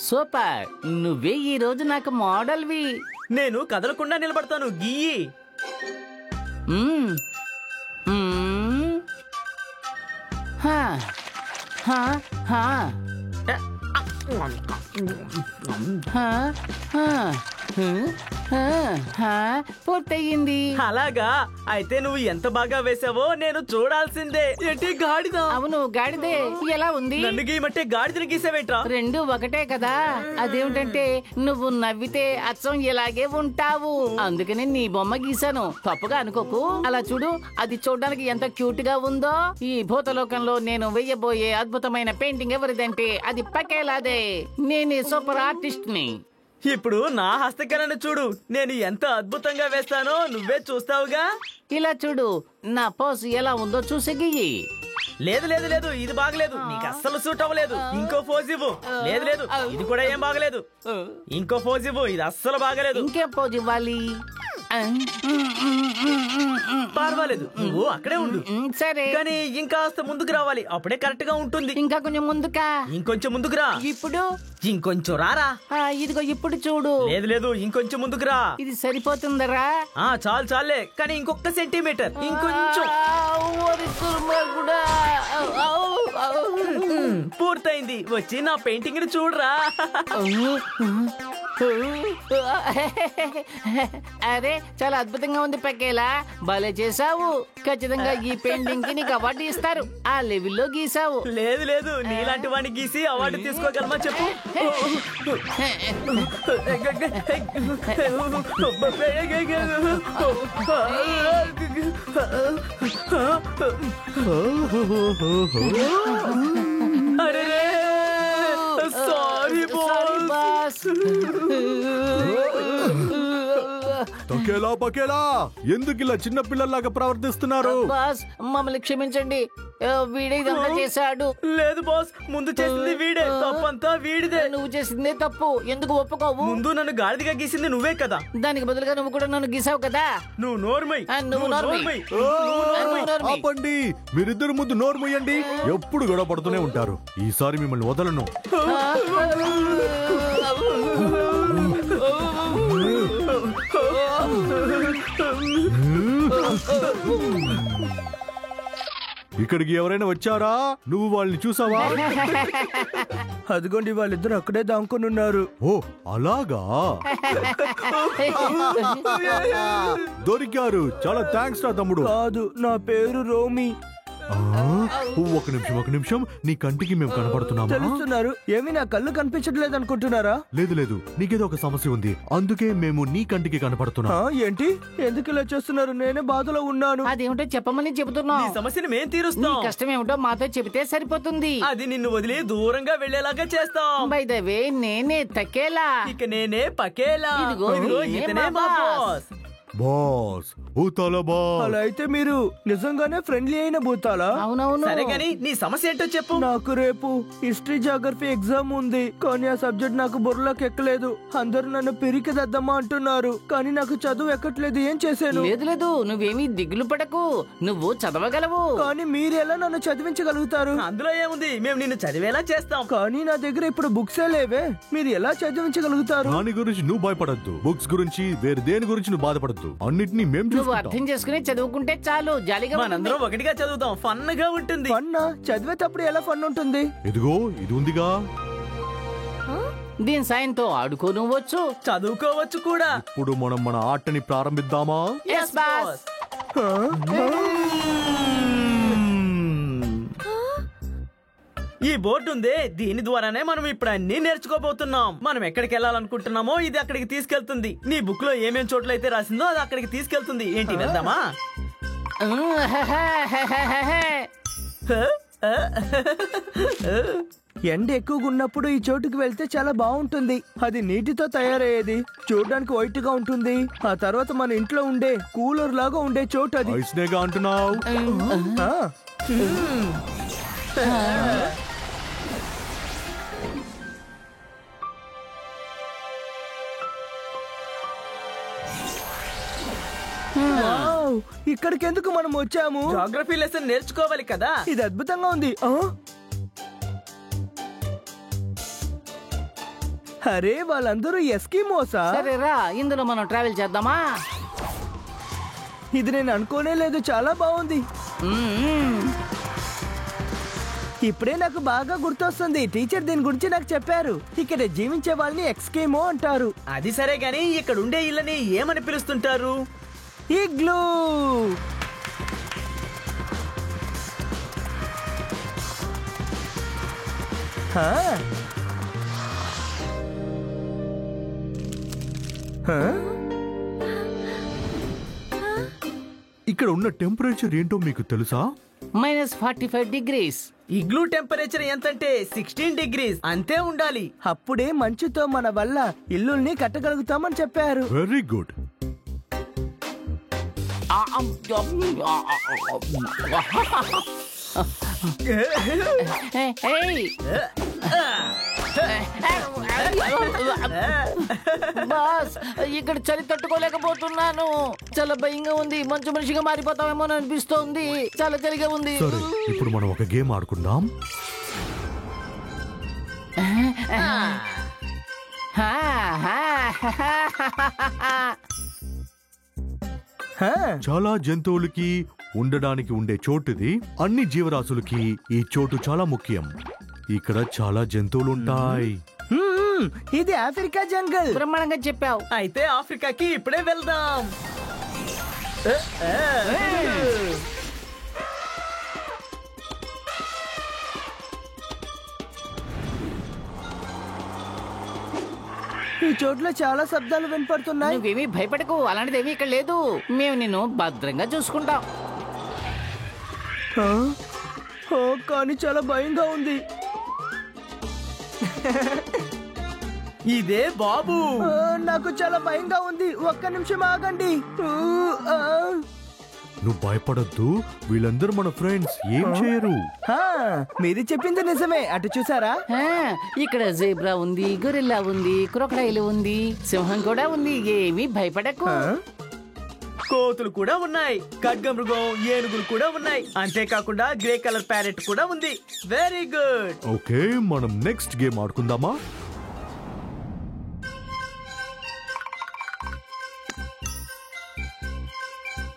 Super, నువ్వే ఈ రోజు నాకు మోడల్వి. నేను కదలకుండా నిలబడతాను, గీయి. పూర్తయింది. అలాగా, అయితే నువ్వు ఎంత బాగా వేసావో నేను చూడాల్సిందే. ఏంటి గాడిద? అవును, గాడిదే. ఎలా ఉంది? నన్ను గీయమంటే గాడిదని గీసావేంట్రా? రెండు ఒకటే కదా. అదేమిటంటే నువ్వు నవ్వితే అచ్చం ఇలాగే ఉంటావు, అందుకని నీ బొమ్మ గీసాను. తప్పుగా అనుకోకు. అలా చూడు, అది చూడడానికి ఎంత క్యూట్ గా ఉందో. ఈ భూతలోకంలో నేను వెయ్యబోయే అద్భుతమైన పెయింటింగ్ ఎవరిదంటే అది పకేలాదే. నేనే సూపర్ ఆర్టిస్ట్ ని. ఇప్పుడు నా హస్తకళను చూడు, నేను ఎంత అద్భుతంగా వేస్తానో నువ్వే చూస్తావుగా. ఇలా చూడు, నా పోజ్ ఎలా ఉందో చూసి గీయి. లేదు లేదు లేదు, ఇది బాగలేదు, నీకు అస్సలు సూట్ అవ్వలేదు. ఇంకో పోజ్ ఇవ్వు. లేదు లేదు, ఇది కూడా ఏం బాగలేదు. ఇంకో పోజ్ ఇవ్వు, ఇది అస్సలు బాగలేదు. ఇంకేం పోజ్ ఇవ్వాలి? పర్వాలేదు, నువ్వు అక్కడే ఉండు. సరే, కానీ ఇంకాస్త ముందుకు రావాలి, అప్పుడే కరెక్ట్ గా ఉంటుంది. ఇంకా కొంచెం ముందుకా. ఇంకొంచెం ముందుకు రా. ఇప్పుడు ఇంకొంచెం రారా. ఇదిగో ఇప్పుడు చూడు. లేదు లేదు, ఇంకొంచెం ముందుకు రా. ఇది సరిపోతుందరా? చాలు చాలే, కానీ ఇంకొక సెంటీమీటర్, ఇంకొంచెం. పూర్తయింది. వచ్చి నా పెయింటింగ్ ని చూడరా. అరే, చాలా అద్భుతంగా ఉంది పకేలా. భలే చేసావు. ఖచ్చితంగా ఈ పెయింటింగ్ కి నీకు అవార్డు ఇస్తారు. ఆ లెవెల్లో గీసావు. లేదు లేదు, నీలాంటి వాడిని గీసి అవార్డు తీసుకోగలమా చెప్పు. అరే, సారీ బాస్. పకేలా పకేలా, ఎందుకు ఇలా చిన్న పిల్లల్లాగా ప్రవర్తిస్తున్నారు? బాస్, మమ్మల్ని క్షమించండి. వీడే ఇదంతా చేశాడు. లేదు బాస్, ముందు చేసింది వీడే, తప్పంతా వీడిదే. నువ్వు చేసిందే తప్పు, ఎందుకు ఒప్పుకోవు? ముందు నన్ను గాడిదగా గీసింది నువ్వే కదా. దానికి బదులుగా నువ్వు కూడా నన్ను గీసావు కదా. నువ్వు నోర్మై. నువ్వు నోర్మై. ఆపండి, మీరిద్దరు ముందు నోరు మూయండి. ఎప్పుడు గొడవ పడుతూనే ఉంటారు. ఈసారి మిమ్మల్ని వదలను. ఇక్కడికి ఎవరైనా వచ్చారా? నువ్వు వాళ్ళని చూసావా? అదిగోండి, వాళ్ళిద్దరు అక్కడే దాంకొని ఉన్నారు. ఓ అలాగా, దొరికారు. చాలా థ్యాంక్స్ రా తమ్ముడు. కాదు, నా పేరు రోమి. ఒక నిమిషం, నీ కంటికి మేము కనపడుతున్నామా? తెలుస్తున్నారు. ఏమి నా కళ్ళు కనిపించట్లేదు అనుకుంటున్నారా? లేదు లేదు, నీకేదో ఒక సమస్య ఉంది, అందుకే మేము నీ కంటికి కనపడుతున్నాం. ఏంటి, ఎందుకు ఇలా చేస్తున్నారు? నేనే బాధలో ఉన్నాను. అదేమిటో చెప్పమని చెబుతున్నాం. సమస్యని మేం తీరుస్తాం. కష్టం ఏమిటో మాతో చెబితే సరిపోతుంది. అది నిన్ను వదిలి దూరంగా వెళ్లేలాగా చేస్తాం. బై ద వే, నేనే తకేలా. ఇక నేనే పకేలా. ఇదిగో ఇతనే మా బాస్. Boss, భూతాల boss. అలా అయితే మీరు నిజంగానే ఫ్రెండ్లీ అయిన భూతాలా? అవునవును. సరే గాని నీ సమస్య ఏంటో చెప్పు. నాకు రేపు హిస్టరీ జాగ్రఫీ ఎగ్జామ్ ఉంది, కానీ ఆ సబ్జెక్ట్ నాకు బుర్రలోకి ఎక్కలేదు. అందరూ నన్ను పిరికిదద్దమ్మా అంటున్నారు, కానీ నాకు చదువు ఎక్కట్లేదు. ఏం చేశాను? లేదు లేదు, నువ్వేమీ దిగులు పడకు, నువ్వు చదవగలవు. కానీ మీరెలా నన్ను చదివించగలుగుతారు? అందులో ఏముంది, మేము నిన్ను చదివేలా చేస్తాం. కానీ నా దగ్గర ఇప్పుడు బుక్సే లేవే, మీరు ఎలా చదివించగలుగుతారు? దాని గురించి నువ్వు భయపడద్దు, బుక్స్ గురించి వేరే దేని గురించి నువ్వు బాధపడద్దు. అన్నిటినీ మేము నువ్వు అర్థం చేసుకుని చదువుకుంటే చాలు. జాలీగా మనందరం ఒకటిగా చదువుతాం, ఫన్ గా ఉంటుంది. ఫన్ చదివేటప్పుడు ఎలా ఫన్ ఉంటుంది? ఇదిగో ఇది ఉందిగా, దీని సాయంతో ఆడుకోవచ్చు, చదువుకోవచ్చు కూడా. ఇప్పుడు మనం మన ఆటని ప్రారంభిద్దామా? yes boss. ఈ బోర్డు ఉందే, దీని ద్వారానే మనం ఇప్పుడు అన్ని నేర్చుకోబోతున్నాం. మనం ఎక్కడికి వెళ్ళాలనుకుంటున్నామో ఇది అక్కడికి తీసుకెళ్తుంది. నీ బుక్ లో ఏమేం చోట్ల అయితే రాసిందో అది అక్కడికి తీసుకెళ్తుంది. ఏంటి, వెళ్దామా? ఎండ ఎక్కువగా ఉన్నప్పుడు ఈ చోటుకి వెళ్తే చాలా బాగుంటుంది. అది నీటితో తయారయ్యేది, చూడడానికి వైట్ గా ఉంటుంది. ఆ తర్వాత మన ఇంట్లో ఉండే కూలర్ లాగా ఉండే చోటు అది. ఐస్నేగా అంటున్నావు? ఇక్కడికి ఎందుకు మనం వచ్చాము? జాగ్రఫీ లెసన్ నేర్చుకోవాలి కదా. ఇది అద్భుతంగా ఉంది. అరే వాళ్ళందరూ ఎస్కిమోసా? సరేరా ఇందులో మనం ట్రావెల్ చేద్దామా? ఇది నేను అనుకోనే లేదు, చాలా బాగుంది. మ్మ్. ఇప్పుడే నాకు బాగా గుర్తొస్తుంది, టీచర్ దీని గురించి నాకు చెప్పారు. ఇక్కడ జీవించే వాళ్ళని ఎక్స్కేమో అంటారు. అది సరే గాని ఇక్కడ ఉండే ఇళ్ళని ఏమని పిలుస్తుంటారు? ఇగ్లూ. హా? హా? ఇక్కడ ఉన్న టెంపరేచర్ ఏంటో మీకు తెలుసా? -45 degrees. ఇగ్లూ టెంపరేచర్ ఎంతంటే 16 degrees అంతే ఉండాలి. అప్పుడే మంచుతో మన వల్ల ఇల్లుల్ని కట్టగలుగుతామని చెప్పారు. Very good. బాస్, ఇక్కడ చలి తట్టుకోలేకపోతున్నాను. చాలా భయంగా ఉంది. మంచు మనిషిగా మారిపోతామేమో అని అనిపిస్తోంది. చాలా చలిగా ఉంది. సరే, ఇప్పుడు మనం ఒక గేమ్ ఆడుకుందాం. హా? చాలా జంతువులకి ఉండడానికి ఉండే చోటుది. అన్ని జీవరాశులకి ఈ చోటు చాలా ముఖ్యం. ఇక్కడ చాలా జంతువులు ఉంటాయి. హ్మ్, ఇది ఆఫ్రికా జంగల్. బ్రహ్మాండంగా చెప్పావు. అయితే ఆఫ్రికాకి ఇప్పుడే వెళ్దాం. ఈ చోట్ల చాలా శబ్దాలు వినపడుతున్నాయి. నువ్వేమీ భయపడకు, అలాంటిదేమీ ఇక్కడ లేదు. మేము నిన్ను భద్రంగా చూసుకుంటాం. హా? ఓ, కానీ చాలా భయంగా ఉంది. ఇదే బాబు. ఆ, నాకు చాలా భయంగా ఉంది. ఒక్క నిమిషం ఆగండి. ఆ. నువ్వు భయపడొద్దు, వీళ్ళందరూ మన ఫ్రెండ్స్, ఏం చేయరు. హా, మీరు చెప్పింది నిజమే. అటు చూసారా? ఆ, ఇక్కడ జీబ్రా ఉంది, గొరిల్లా ఉంది, క్రొకడైల్ ఉంది, సింహం కూడా ఉంది. ఏమీ భయపడకు. హా? కోతులు కూడా ఉన్నాయి, ఖడ్గమృగం, ఏనుగులు కూడా ఉన్నాయి. అంతేకాకుండా గ్రే కలర్ ప్యారెట్ కూడా ఉంది. Very good. ఓకే, మనం నెక్స్ట్ గేమ్ ఆడుకుందామా?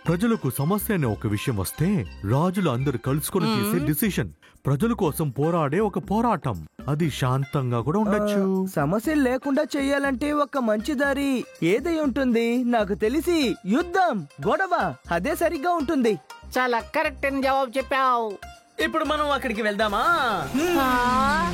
ప్రజలకు సమస్య అనే ఒక విషయం వస్తే రాజులు అందరు కలుసుకొని తీసే డిసిషన్. ప్రజల కోసం పోరాడే ఒక పోరాటం. అది శాంతంగా కూడా ఉండొచ్చు. సమస్యలు లేకుండా చెయ్యాలంటే ఒక మంచి దారి ఏదై ఉంటుంది? నాకు తెలిసి యుద్ధం, గొడవ అదే సరిగ్గా ఉంటుంది. చాలా కరెక్ట్ అని జవాబు చెప్పావు. ఇప్పుడు మనం అక్కడికి వెళ్దామా? ఆ,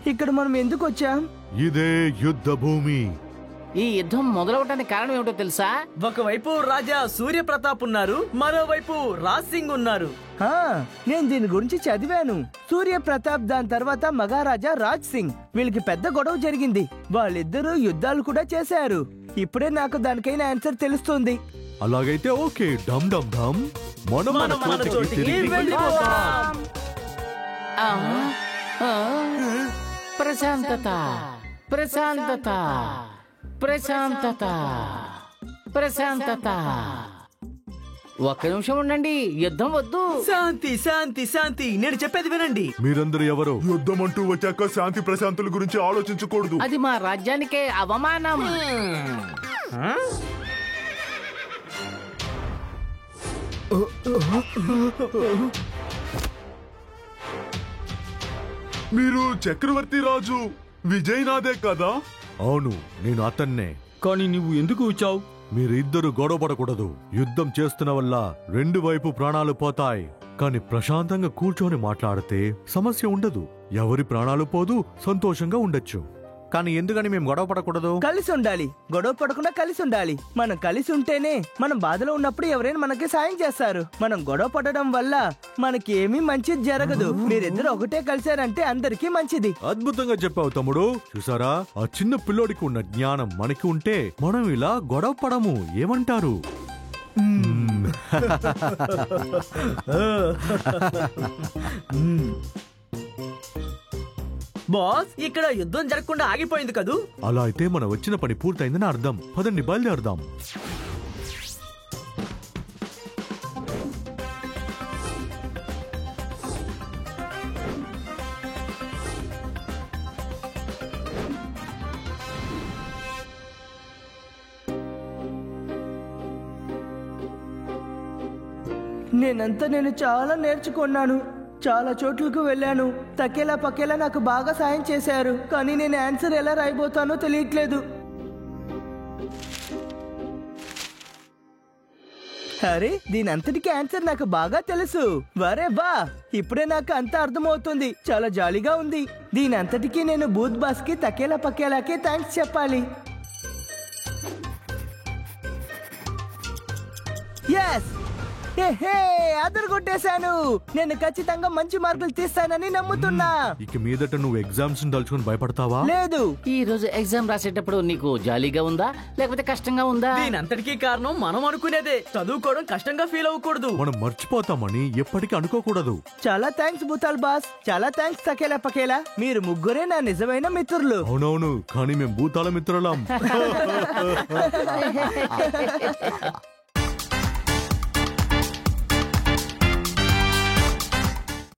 ఇక్కడ మనం ఎందుకు వచ్చాం? ఇదే యుద్ధ భూమి. ఈ యుద్ధం మొదలవటానికి కారణం ఏమిటో తెలుసా? ఒకవైపు రాజా సూర్యప్రతాప్ ఉన్నారు, మరోవైపు రాజ్ సింగ్ ఉన్నారు. హా, నేను దీని గురించి చదివాను. సూర్య ప్రతాప్, దాని తర్వాత మహారాజా రాజ్ సింగ్, వీళ్ళకి పెద్ద గొడవ జరిగింది. వాళ్ళిద్దరూ యుద్ధాలు కూడా చేశారు. ఇప్పుడే నాకు దానికైన ఆన్సర్ తెలుస్తుంది. అలాగైతే ఓకే, డమ్ డమ్ డమ్, మనం మన మన చోటికి చోటికి తిరిగి వెళ్ళిపోతాం. ఆ, ఆ, ప్రశాంతత, ప్రశాంతత, ప్రశాంతత, ప్రశాంతత. ఒక్క నిమిషం ఉండండి, యుద్ధం వద్దు. శాంతి శాంతి శాంతి, నేను చెప్పేది వినండి. మీరందరూ ఎవరు? యుద్ధం అంటూ వచ్చాక శాంతి ప్రశాంతుల గురించి ఆలోచించకూడదు. అది మా రాజ్యానికే అవమానం. మీరు చక్రవర్తి రాజు విజయనాథే కదా? అవును, నేను అతన్నే. కానీ నువ్వు ఎందుకు వచ్చావు? మీరిద్దరు గొడవ పడకూడదు. యుద్ధం చేస్తున్న వల్ల రెండు వైపు ప్రాణాలు పోతాయి. కానీ ప్రశాంతంగా కూర్చొని మాట్లాడితే సమస్య ఉండదు. ఎవరి ప్రాణాలు పోదు, సంతోషంగా ఉండొచ్చు. కానీ ఎందుకని మేము గొడవ పడకూడదు? కలిసి ఉండాలి, గొడవ పడకుండా కలిసి ఉండాలి. మనం కలిసి ఉంటేనే మనం బాధలో ఉన్నప్పుడు ఎవరైనా మనకి సాయం చేస్తారు. మనం గొడవ పడడం వల్ల మనకి ఏమీ మంచిది జరగదు. మీరిద్దరు ఒకటే కలిసారంటే అందరికీ మంచిది. అద్భుతంగా చెప్పావు తమ్ముడు. చూసారా, ఆ చిన్న పిల్లోడికి ఉన్న జ్ఞానం మనకి ఉంటే మనం ఇలా గొడవ పడము. ఏమంటారు? బాస్, ఇక్కడ యుద్ధం జరగకుండా ఆగిపోయింది కదూ? అలా అయితే మనం వచ్చిన పని పూర్తయిందని అర్థం. పదండి, బయలుదేరదాం. నేను చాలా నేర్చుకున్నాను. చాలా చోట్లకు వెళ్ళాను. తకేలా పకేలా నాకు బాగా సాయం చేశారు. కానీ నేను ఆన్సర్ ఎలా రాయబోతానో తెలియట్లేదు. అరే, దీని అంతటికి ఆన్సర్ నాకు బాగా తెలుసు. వరే బా, ఇప్పుడే నాకు అంతా అర్థమవుతుంది. చాలా జాలీగా ఉంది. దీని అంతటికి నేను బూత్ బాస్ కి తకేలా పకేలాకి థ్యాంక్స్ చెప్పాలి. ఎస్, అదరు కొట్టేశాను. నేను ఖచ్చితంగా మంచి మార్కులు తీస్తానని నమ్ముతున్నా. ఇక మీదట నువ్వు ఎగ్జామ్స్ తలుచుకుని భయపడతావా? లేదు. ఈ రోజు ఎగ్జామ్ రాసేటప్పుడు నీకు జాలీగా ఉందా లేకపోతే కష్టంగా ఉందా? దీని అంతటికీ కారణం మనం అనుకునేదే. చదువుకోవడం కష్టంగా ఫీల్ అవ్వకూడదు. మనం మర్చిపోతామని ఎప్పటికీ అనుకోకూడదు. చాలా థ్యాంక్స్ భూతాల్ బాస్. చాలా థ్యాంక్స్ తకేలా పకేలా. మీరు ముగ్గురే నా నిజమైన మిత్రులు. అవునవును, కానీ మేము భూతాల మిత్రులం.